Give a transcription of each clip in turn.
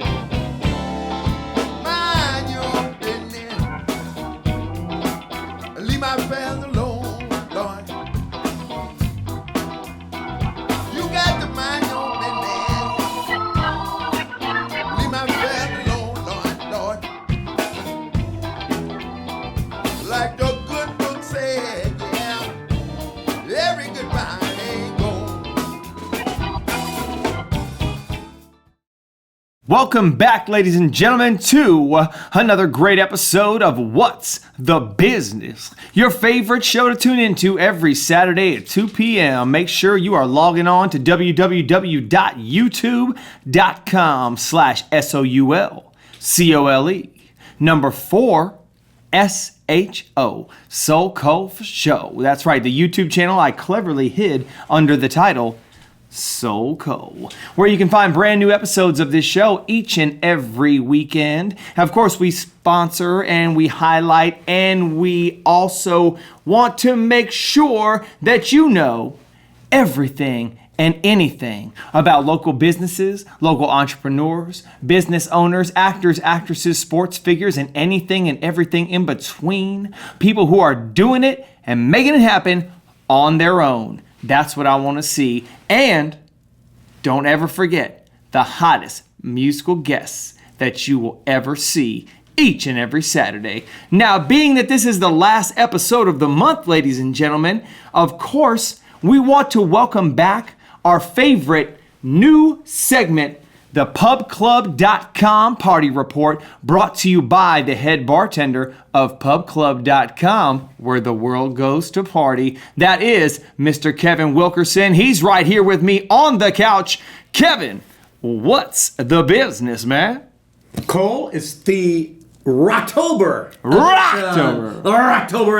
Mind your business. Leave my affairs alone, Lord. You got to mind your business. Leave my affairs alone, Lord. Like the good book said, yeah. Every goodbye ain't gone. Welcome back, ladies and gentlemen, to another great episode of What's the Business? Your favorite show to tune into every Saturday at 2 p.m. Make sure you are logging on to www.youtube.com/SOULCOLE number 4 SHO, Soul Cove Show. That's right, the YouTube channel I cleverly hid under the title Soul Cove, where you can find brand new episodes of this show each and every weekend. Of course, we sponsor and we highlight and we also want to make sure that you know everything and anything about local businesses, local entrepreneurs, business owners, actors, actresses, sports figures, and anything and everything in between. People who are doing it and making it happen on their own. That's what I want to see. And don't ever forget the hottest musical guests that you will ever see each and every Saturday. Now, being that this is the last episode of the month, ladies and gentlemen, of course, we want to welcome back our favorite new segment, the PubClub.com Party Report, brought to you by the head bartender of PubClub.com, where the world goes to party. That is Mr. Kevin Wilkerson. He's right here with me on the couch. Kevin, what's the business, man? Cole, it's the Rocktober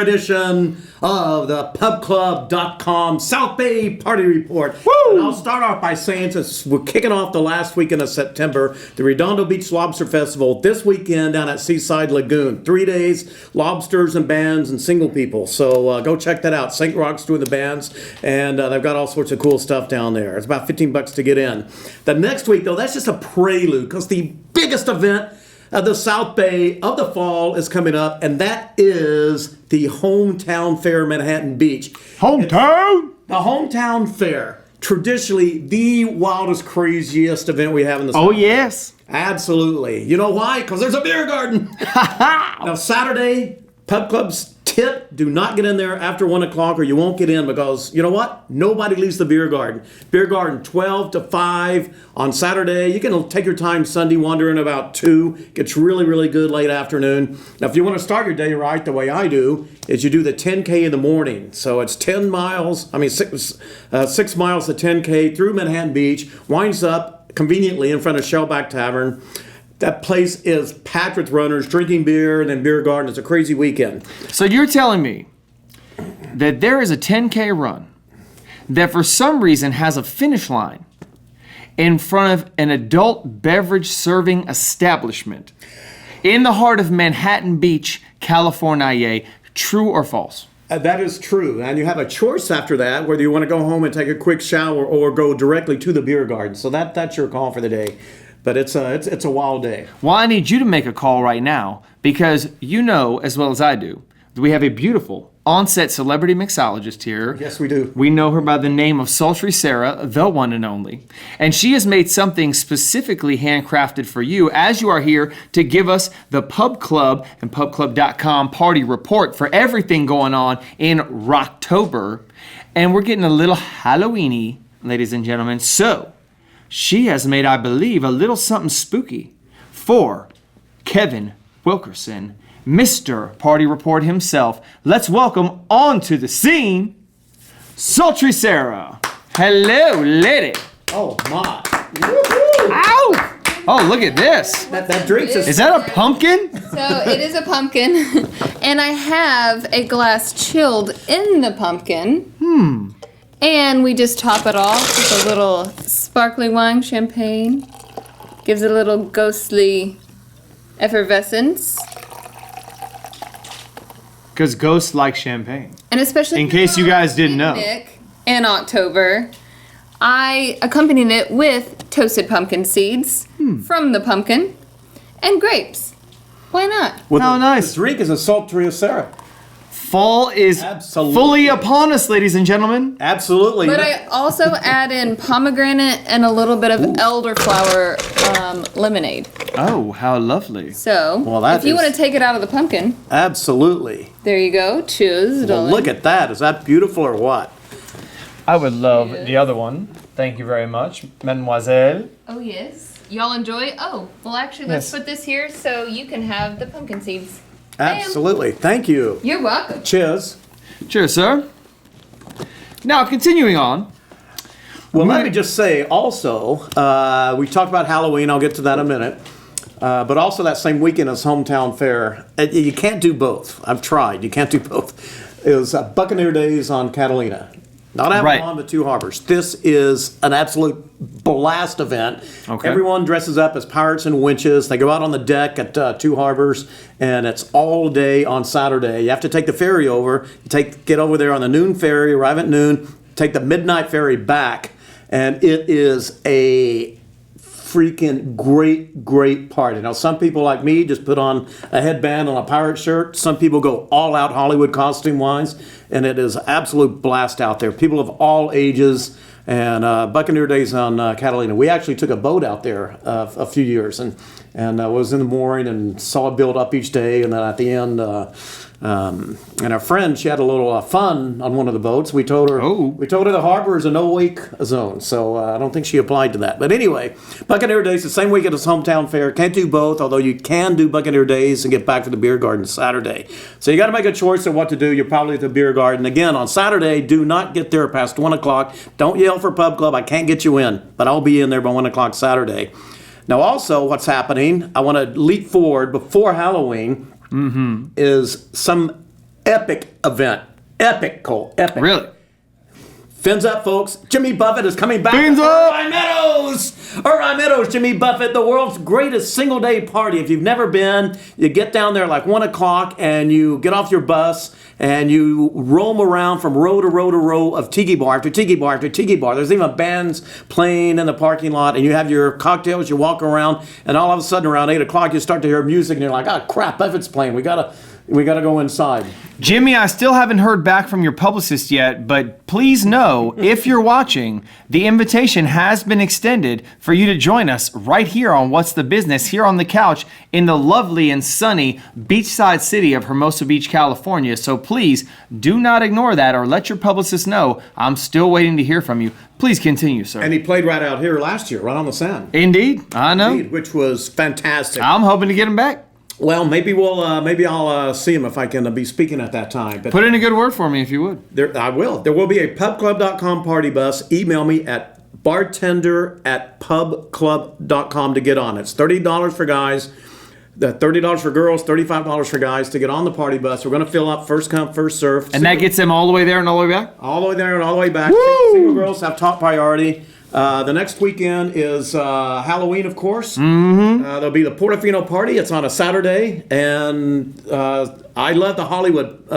edition of the PubClub.com South Bay Party Report. Woo! And I'll start off by saying, since we're kicking off the last weekend of September, the Redondo Beach Lobster Festival this weekend down at Seaside Lagoon. 3 days, lobsters and bands and single people. So go check that out. St. Rock's doing the bands, and they've got all sorts of cool stuff down there. It's about $15 to get in. The next week, though, that's just a prelude, because the biggest event the South Bay of the fall is coming up, and that is the Hometown Fair, Manhattan Beach. Hometown? The Hometown Fair, traditionally the wildest, craziest event we have in the South. Oh, yes. Absolutely. You know why? Because there's a beer garden. Now, Saturday, Pub Club's tip, do not get in there after 1 o'clock or you won't get in, because, you know what? Nobody leaves the beer garden. Beer garden 12 to 5 on Saturday. You can take your time Sunday wandering about 2. Gets really, really good late afternoon. Now, if you want to start your day right the way I do, is you do the 10K in the morning. So it's 6 miles to 10K through Manhattan Beach, winds up conveniently in front of Shellback Tavern. That place is packed with runners, drinking beer, and then beer garden. It's a crazy weekend. So you're telling me that there is a 10K run that for some reason has a finish line in front of an adult beverage serving establishment in the heart of Manhattan Beach, California. True or false? That is true. And you have a choice after that, whether you want to go home and take a quick shower or go directly to the beer garden. So that's your call for the day. But it's a wild day. Well, I need you to make a call right now, because you know as well as I do that we have a beautiful on-set celebrity mixologist here. Yes, we do. We know her by the name of Sultry Sarah, the one and only. And she has made something specifically handcrafted for you as you are here to give us the Pub Club and PubClub.com Party Report for everything going on in Rocktober. And we're getting a little Halloween-y, ladies and gentlemen. So she has made, I believe, a little something spooky for Kevin Wilkerson, Mr. Party Report himself. Let's welcome onto the scene, Sultry Sarah. Hello, lady. Oh, my. Woo-hoo. Ow! Oh, look at this. That drink Is that a pumpkin? So it is a pumpkin, and I have a glass chilled in the pumpkin. And we just top it off with a little sparkling wine, champagne. Gives it a little ghostly effervescence. Because ghosts like champagne. And especially In case you guys didn't know. in October, I accompanied it with toasted pumpkin seeds from the pumpkin, and grapes. Why not? Well, How nice. The drink is a sultry Sarah. Fall is Absolutely. fully upon us, ladies and gentlemen. Absolutely. But I also add in pomegranate and a little bit of elderflower lemonade. Oh, how lovely. So, Well, that if you is- want to take it out of the pumpkin, Absolutely. there you go. Choose, Well, darling. look at that. Is that beautiful or what? I would love the other one. Thank you very much, mademoiselle. Oh, yes. Y'all enjoy? Oh, well, actually, let's Yes. put this here so you can have the pumpkin seeds. Bam. Absolutely. Thank you. You're welcome. Cheers. Cheers, sir. Now, continuing on. Well, let me just say also, we talked about Halloween. I'll get to that in a minute. But also that same weekend is Hometown Fair. You can't do both. I've tried. You can't do both. It was Buccaneer Days on Catalina. Not Avalon, but Two Harbors. This is an absolute blast event. Okay. Everyone dresses up as pirates and winches. They go out on the deck at Two Harbors, and it's all day on Saturday. You have to take the ferry over. Get over there on the noon ferry, arrive at noon, take the midnight ferry back, and it is a freaking great party. Now, some people like me just put on a headband and a pirate shirt. Some people go all out Hollywood costume wise, and it is absolute blast out there. People of all ages, and Buccaneer Days on Catalina. We actually took a boat out there a few years, and was in the mooring and saw it build up each day, and then at the end. And our friend, she had a little fun on one of the boats. We told her the harbor is a no-wake zone, so I don't think she applied to that. But anyway, Buccaneer Days, the same weekend as Hometown Fair. Can't do both, although you can do Buccaneer Days and get back to the beer garden Saturday. So you got to make a choice of what to do. You're probably at the beer garden. Again, on Saturday, do not get there past 1 o'clock. Don't yell for Pub Club. I can't get you in, but I'll be in there by 1 o'clock Saturday. Now, also, what's happening, I want to leap forward before Halloween. Is some epic event. Epic, Cole. Epic. Really? Fins up, folks. Jimmy Buffett is coming back. Fins to up! Irvine Meadows! Irvine Meadows, Jimmy Buffett, the world's greatest single-day party. If you've never been, you get down there like 1 o'clock and you get off your bus and you roam around from row to row to row of tiki bar after tiki bar after tiki bar. There's even bands playing in the parking lot, and you have your cocktails, you walk around, and all of a sudden around 8 o'clock you start to hear music and you're like, oh crap, Buffett's playing. We gotta go inside. Jimmy, I still haven't heard back from your publicist yet, but please know, if you're watching, the invitation has been extended for you to join us right here on What's the Business, here on the couch in the lovely and sunny beachside city of Hermosa Beach, California. So please do not ignore that or let your publicist know I'm still waiting to hear from you. Please continue, sir. And he played right out here last year, right on the Sound. Indeed, I know. Which was fantastic. I'm hoping to get him back. Well, maybe I'll see him if I can be speaking at that time. But Put in a good word for me if you would. I will. There will be a pubclub.com party bus. Email me at bartender@pubclub.com to get on. It's $30 for guys, $30 for girls, $35 for guys to get on the party bus. We're going to fill up first come, first serve. And that gets them all the way there and all the way back? All the way there and all the way back. Woo! Single girls have top priority. The next weekend is Halloween, of course. Mm-hmm. There'll be the Portofino party. It's on a Saturday, and I love the Hollywood,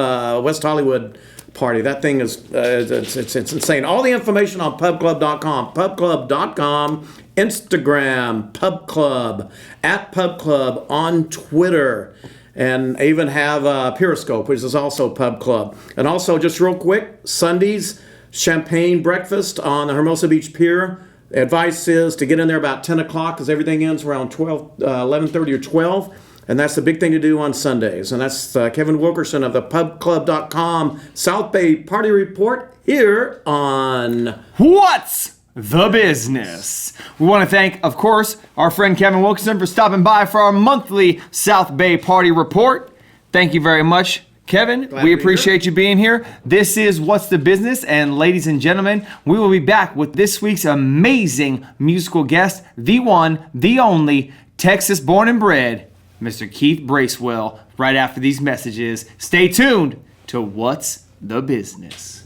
West Hollywood party. That thing is it's insane. All the information on pubclub.com. Pubclub.com, Instagram, pubclub, @pubclub on Twitter. And I even have Periscope, which is also Pub Club. And also, just real quick, Sundays, champagne breakfast on the Hermosa Beach Pier. The advice is to get in there about 10 o'clock because everything ends around 11:30 or 12. And that's the big thing to do on Sundays. And that's Kevin Wilkerson of the pubclub.com South Bay Party Report here on What's the Business? We want to thank, of course, our friend Kevin Wilkerson for stopping by for our monthly South Bay Party Report. Thank you very much, Kevin. We appreciate you being here. This is What's the Business, and ladies and gentlemen, we will be back with this week's amazing musical guest, the one, the only, Texas born and bred, Mr. Keith Bracewell, right after these messages. Stay tuned to What's the Business.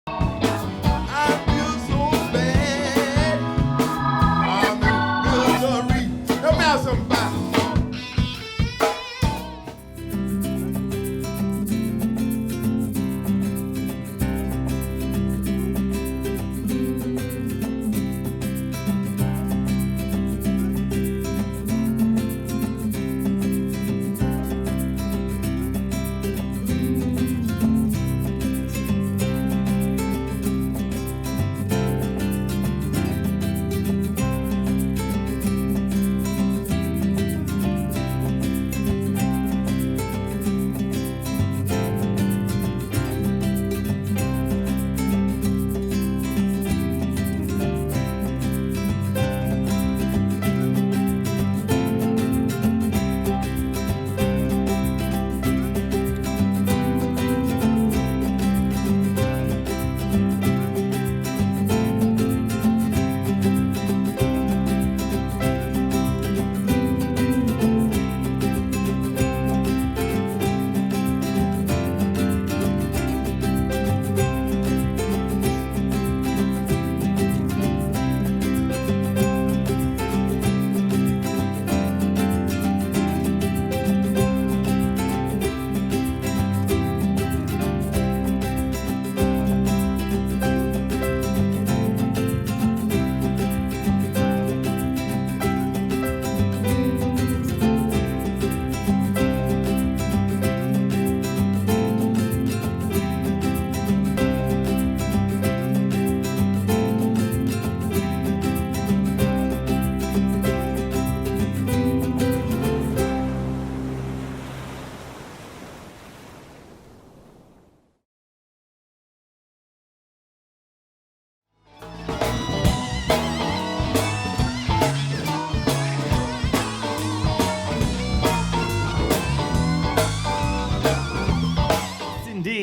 I feel so bad. I'm in misery. Help me out, somebody.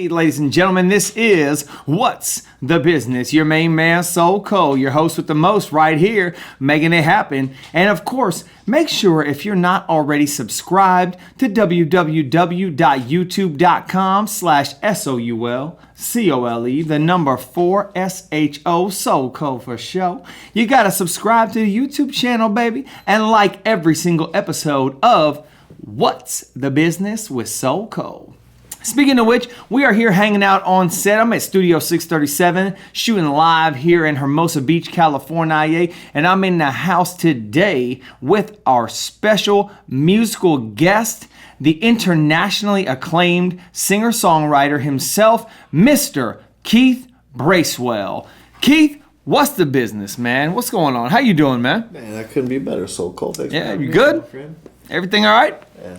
Indeed, ladies and gentlemen, this is What's the Business? Your main man, Soul Cole, your host with the most right here, making it happen. And of course, make sure if you're not already subscribed to www.youtube.com/SOULCOLE, the number 4SHO, Soul Cole for show. You got to subscribe to the YouTube channel, baby, and like every single episode of What's the Business with Soul Cole. Speaking of which, we are here hanging out on set. I'm at Studio 637, shooting live here in Hermosa Beach, California, and I'm in the house today with our special musical guest, the internationally acclaimed singer-songwriter himself, Mr. Keith Bracewell. Keith, what's the business, man? What's going on? How you doing, man? Man, I couldn't be better. So cold. Thanks for Yeah, having you me, good? my friend. Everything all right? Yeah.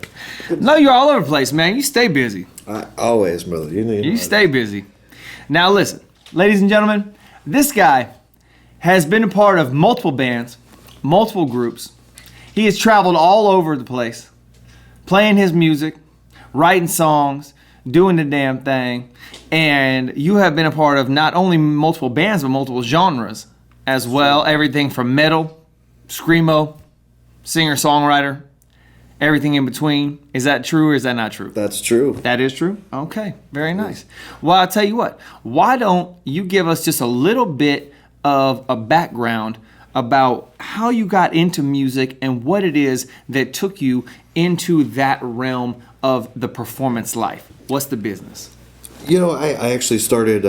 No, you're all over the place, man. You stay busy. Always, brother. You stay busy. Now listen, ladies and gentlemen, this guy has been a part of multiple bands, multiple groups. He has traveled all over the place, playing his music, writing songs, doing the damn thing. And you have been a part of not only multiple bands, but multiple genres as well. Everything from metal, screamo, singer-songwriter, everything in between. Is that true or is that not true? That's true. That is true? Okay, very nice. Well, I'll tell you what. Why don't you give us just a little bit of a background about how you got into music and what it is that took you into that realm of the performance life? What's the business? You know, I actually started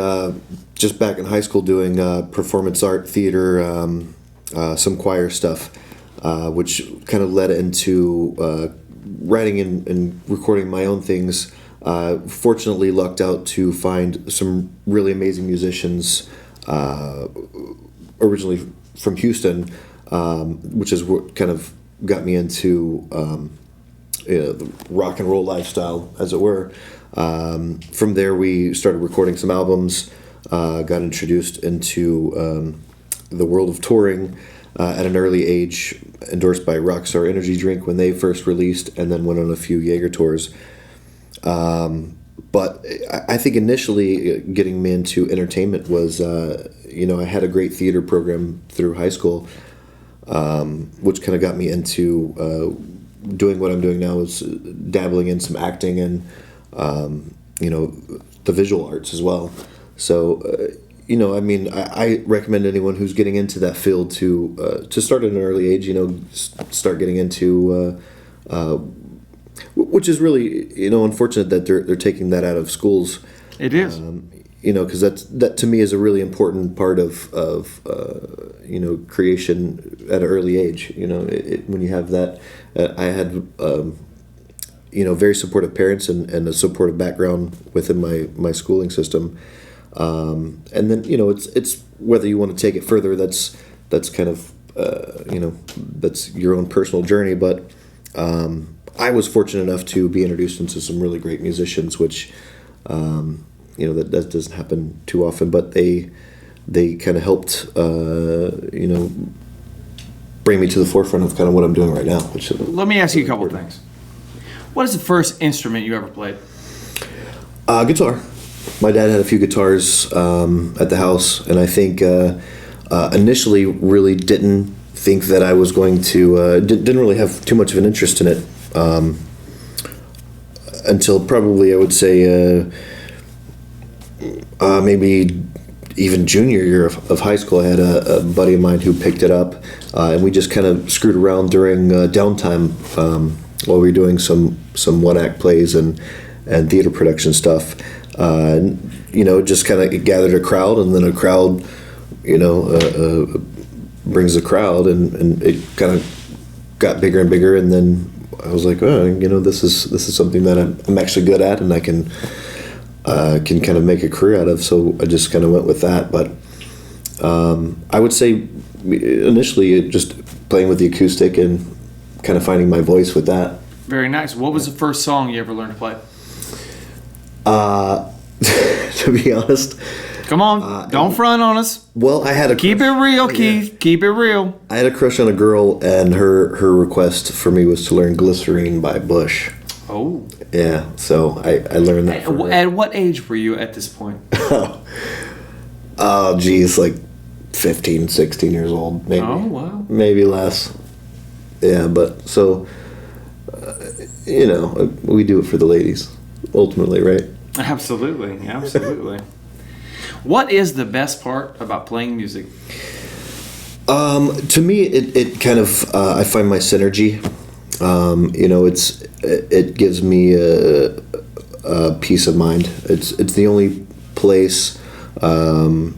just back in high school doing performance art, theater, some choir stuff, which kind of led into writing and recording my own things. Fortunately, lucked out to find some really amazing musicians, originally from Houston, which is what kind of got me into the rock and roll lifestyle, as it were. From there, we started recording some albums, got introduced into the world of touring at an early age, endorsed by Rockstar Energy Drink when they first released, and then went on a few Jaeger tours. But I think initially getting me into entertainment was, I had a great theater program through high school, which kind of got me into doing what I'm doing now, is dabbling in some acting and, the visual arts as well. So, I recommend anyone who's getting into that field to start at an early age, start getting into, which is really, unfortunate that they're taking that out of schools. It is. Because that to me is a really important part of creation at an early age. When you have that, I had very supportive parents and a supportive background within my schooling system, and then it's whether you want to take it further. That's kind of that's your own personal journey, but I was fortunate enough to be introduced into some really great musicians, which. That doesn't happen too often, but they kind of helped, bring me to the forefront of kind of what I'm doing right now. Which Let me ask you a couple of things. What is the first instrument you ever played? Guitar. My dad had a few guitars at the house, and I think initially really didn't think that I was going to, didn't really have too much of an interest in it until probably I would say maybe even junior year of high school. I had a buddy of mine who picked it up, and we just kind of screwed around during downtime while we were doing some one-act plays and theater production stuff. Just kind of gathered a crowd, and then a crowd, brings a crowd, and it kind of got bigger and bigger, and then I was like, this is something that I'm actually good at, and I can kind of make a career out of. So I just kind of went with that. But I would say initially just playing with the acoustic and kind of finding my voice with that. Very nice. What was the first song you ever learned to play? To be honest, Come on, don't front on us. well, I had a Keep it real, Keith. Keep it real. I had a crush on a girl, and her request for me was to learn "Glycerine" by Bush. Oh, Oh. Yeah, so I learned that from her. At what age were you at this point? Oh, geez, like 15, 16 years old, maybe. Oh, wow. Maybe less. Yeah, but so, we do it for the ladies, ultimately, right? Absolutely, absolutely. What is the best part about playing music? To me, it kind of, I find my synergy. It gives me a peace of mind. It's the only place, where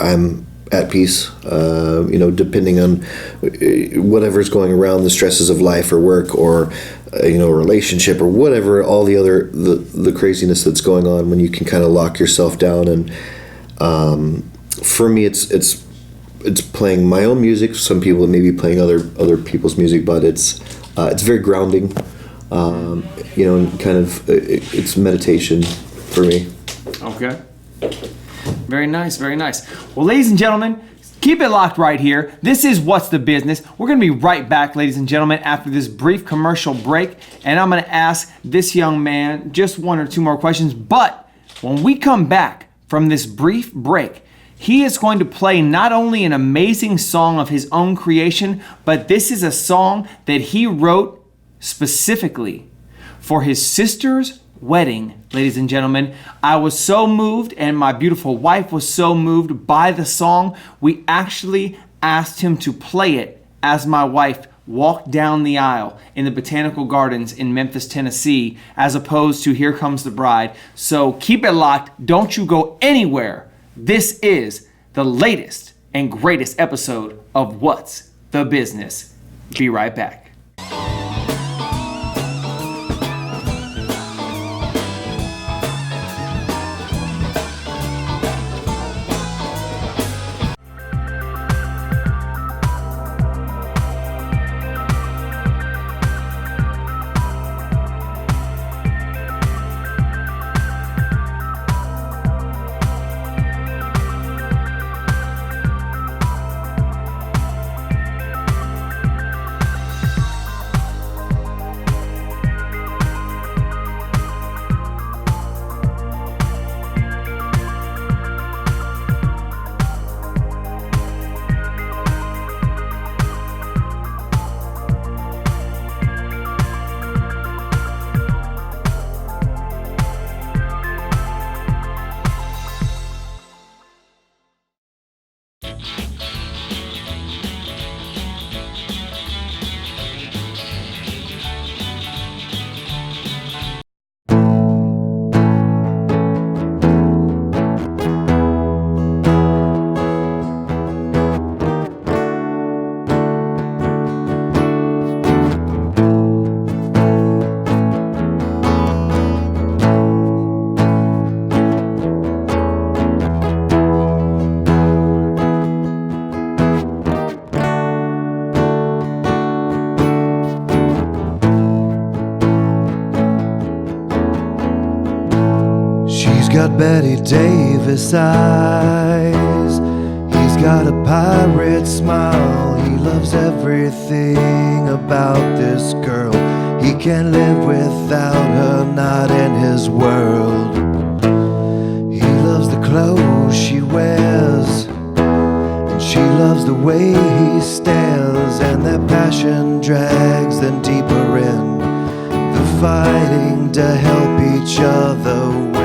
I'm at peace. Depending on whatever's going around, the stresses of life or work or a relationship or whatever, all the other the craziness that's going on. When you can kind of lock yourself down, and for me, it's playing my own music. Some people may be playing other people's music, but it's very grounding. And kind of it's meditation for me. Okay. Very nice, very nice. Well, ladies and gentlemen, keep it locked right here. This is What's the Business. We're going to be right back, ladies and gentlemen, after this brief commercial break. And I'm going to ask this young man just one or two more questions. But when we come back from this brief break, he is going to play not only an amazing song of his own creation, but this is a song that he wrote specifically for his sister's wedding, ladies and gentlemen. I was so moved, and my beautiful wife was so moved by the song, we actually asked him to play it as my wife walked down the aisle in the Botanical Gardens in Memphis, Tennessee, as opposed to Here Comes the Bride. So keep it locked. Don't you go anywhere. This is the latest and greatest episode of What's the Business. Be right back. Got Betty Davis eyes. He's got a pirate smile. He loves everything about this girl. He can't live without her, not in his world. He loves the clothes she wears, and she loves the way he stares. And their passion drags them deeper in the fighting to help each other win.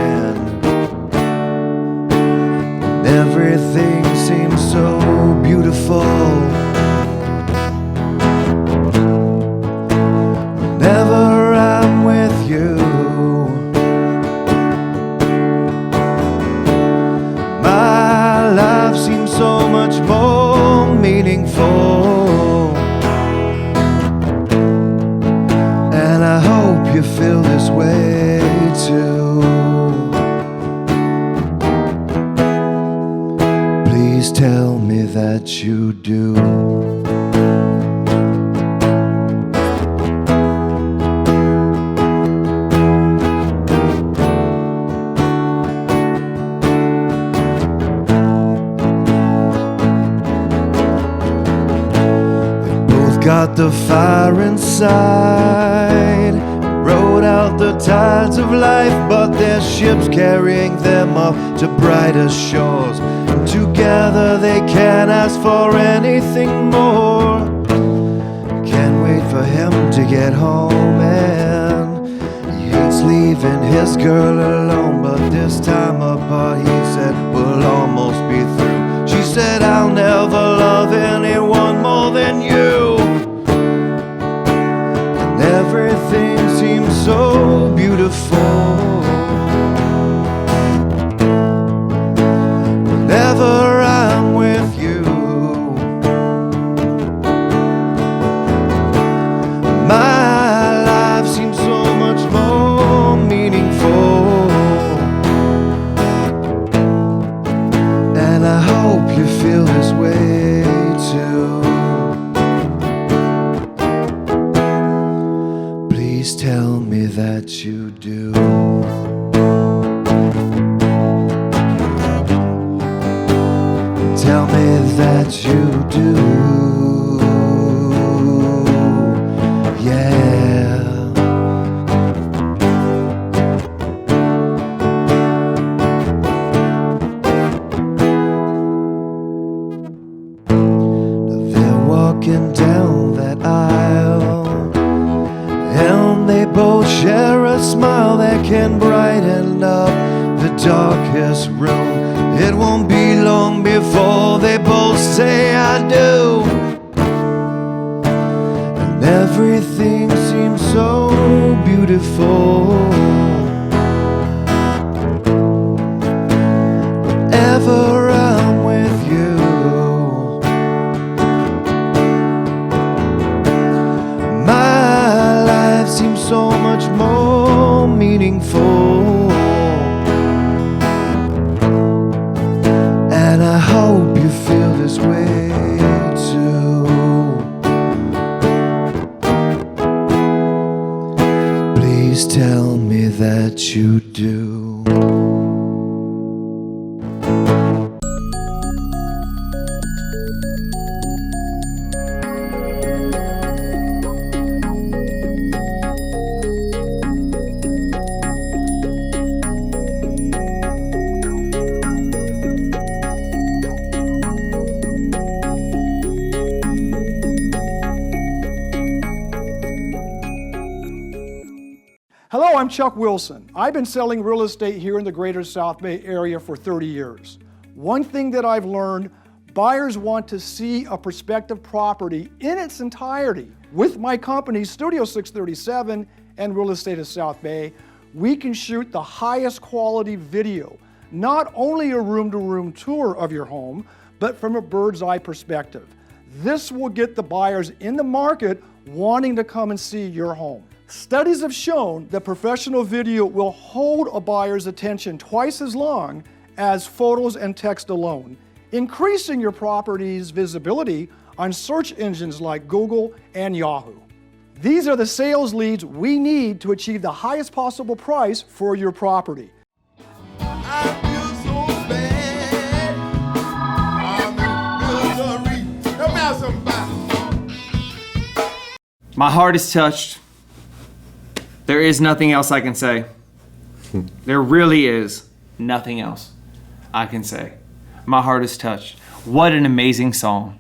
Everything seems so beautiful whenever I'm with you. My life seems so much more meaningful, and I hope you feel this way too. Please tell me that you do. They both got the fire inside, rode out the tides of life, but their ships carrying them up to brighter shores. And together they can't ask for anything more. Can't wait for him to get home, and he hates leaving his girl alone. But this time apart, he said, we'll almost be through. She said, I'll never love anyone more than you. And everything seems so beautiful. Whenever I'm with you, my life seems so much more meaningful. And I hope you feel this way too. Please tell me that you do. Tell me that you do. Yeah. They're walking down that aisle, and they both share a smile that can brighten up the darkest room. It won't be long before they both say I do. And everything seems so beautiful. Whenever I'm with you, my life seems so much more meaningful. And I hope you feel this way too. Please tell me that you do. Hello, I'm Chuck Wilson. I've been selling real estate here in the greater South Bay area for 30 years. One thing that I've learned, buyers want to see a prospective property in its entirety. With my company, Studio 637 and Real Estate of South Bay, we can shoot the highest quality video, not only a room-to-room tour of your home, but from a bird's eye perspective. This will get the buyers in the market wanting to come and see your home. Studies have shown that professional video will hold a buyer's attention twice as long as photos and text alone, increasing your property's visibility on search engines like Google and Yahoo. These are the sales leads we need to achieve the highest possible price for your property. I feel so bad. I'm in misery. Come out, somebody. My heart is touched. There is nothing else I can say. There really is nothing else I can say. My heart is touched. What an amazing song.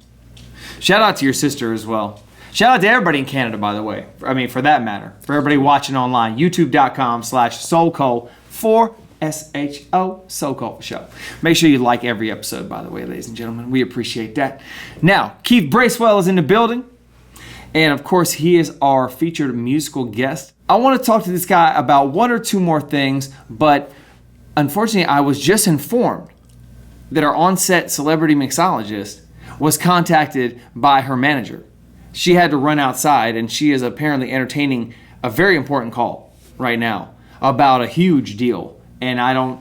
Shout out to your sister as well. Shout out to everybody in Canada, by the way. I mean, for that matter. For everybody watching online. YouTube.com/SoulCo for SHO SoulCo Show. Make sure you like every episode, by the way, ladies and gentlemen. We appreciate that. Now, Keith Bracewell is in the building. And of course, he is our featured musical guest. I want to talk to this guy about one or two more things, but unfortunately, I was just informed that our on-set celebrity mixologist was contacted by her manager. She had to run outside, and she is apparently entertaining a very important call right now about a huge deal. And I don't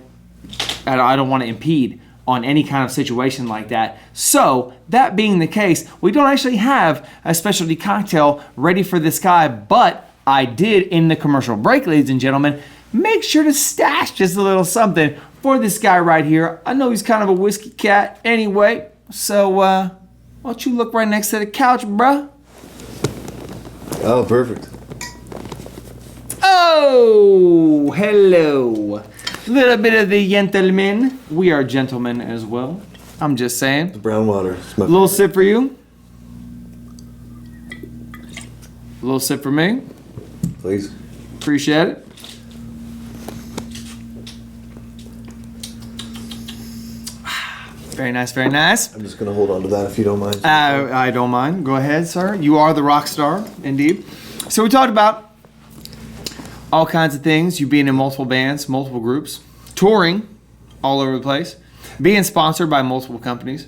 want to impede on any kind of situation like that. So, that being the case, we don't actually have a specialty cocktail ready for this guy, but I did in the commercial break, ladies and gentlemen, make sure to stash just a little something for this guy right here. I know he's kind of a whiskey cat anyway, so why don't you look right next to the couch, bruh? Oh, perfect. Oh, Oh, hello. Little bit of the gentlemen. We are gentlemen as well. I'm just saying. Brown water. It's my Little sip for you. A little sip for me. please. Appreciate it. Very nice, very nice. I'm just gonna hold on to that if you don't mind. I don't mind. Go ahead, sir. You are the rock star, indeed. So we talked about all kinds of things. You being in multiple bands, multiple groups, touring all over the place, being sponsored by multiple companies.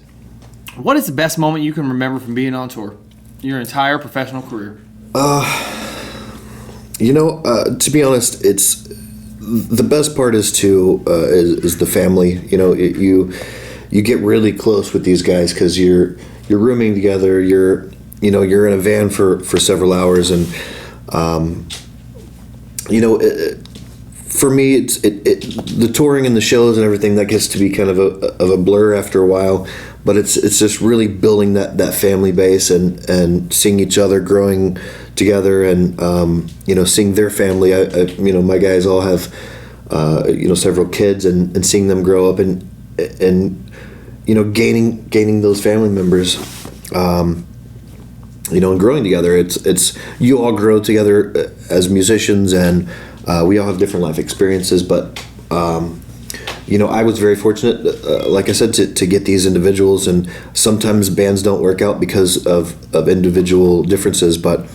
What is the best moment you can remember from being on tour? Your entire professional career. To be honest, it's the best part is the family. You get really close with these guys because you're rooming together. You're in a van for several hours, and for me, it's the touring and the shows and everything that gets to be kind of a blur after a while. But it's just really building that family base and seeing each other growing together and seeing their family. My guys all have several kids and seeing them grow up and gaining those family members. And growing together. It's you all grow together as musicians, and we all have different life experiences. But I was very fortunate, like I said, to get these individuals. And sometimes bands don't work out because of individual differences. But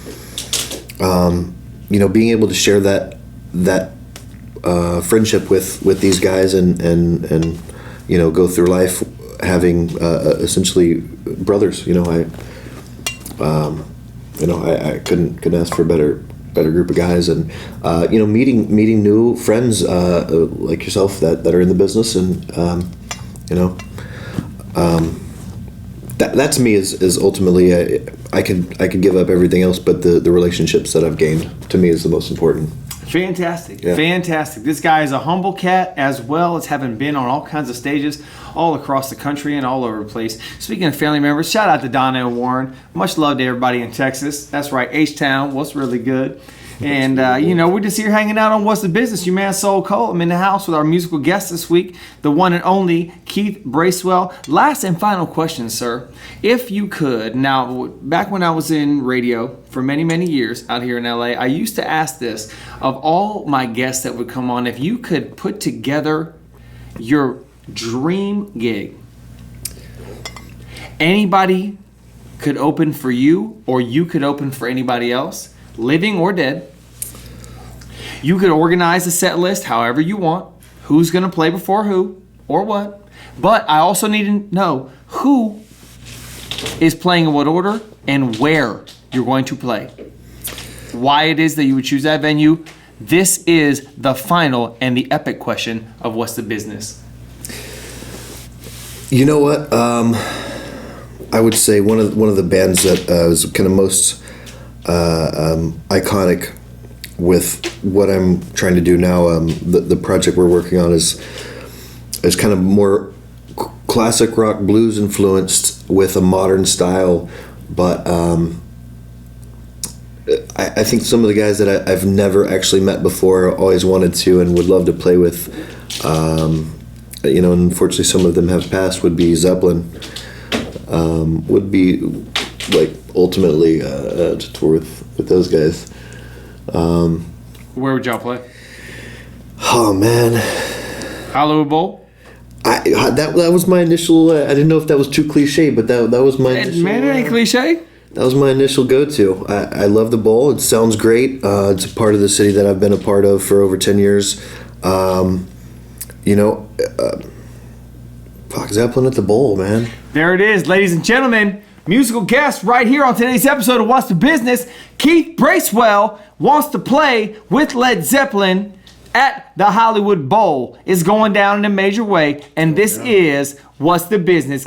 being able to share that friendship with these guys and go through life having essentially brothers. I couldn't ask for a better group of guys, and meeting new friends like yourself that are in the business, and that to me is ultimately I could give up everything else, but the relationships that I've gained to me is the most important. Fantastic. Yeah. Fantastic. This guy is a humble cat, as well as having been on all kinds of stages all across the country and all over the place. Speaking of family members, shout out to Donna and Warren. Much love to everybody in Texas. That's right, H-Town. What's really good? And, we're just here hanging out on What's the Business. Your man, Soul Cole. I'm in the house with our musical guest this week, the one and only Keith Bracewell. Last and final question, sir. If you could, now, back when I was in radio for many, many years out here in LA, I used to ask this of all my guests that would come on, if you could put together your dream gig, anybody could open for you, or you could open for anybody else, living or dead. You could organize a set list however you want, who's going to play before who or what. But I also need to know who is playing in what order and where you're going to play. Why it is that you would choose that venue. This is the final and the epic question of What's the Business. You know what? I would say one of the bands that was kind of most iconic with what I'm trying to do now. The project we're working on is kind of more classic rock blues influenced with a modern style, but I think some of the guys that I've never actually met before, always wanted to and would love to play with. Unfortunately, some of them have passed. Would be Zeppelin. Would be like ultimately to tour with those guys. Where would y'all play? Oh man, Hollywood Bowl? That was my initial. I didn't know if that was too cliche, but that was my initial, Man, it ain't cliche. That was my initial go-to. I love the Bowl. It sounds great. It's a part of the city that I've been a part of for over 10 years. Zeppelin at the Bowl, man. There it is, ladies and gentlemen. Musical guest right here on today's episode of What's the Business. Keith Bracewell wants to play with Led Zeppelin at the Hollywood Bowl. It's going down in a major way, and this is What's the Business.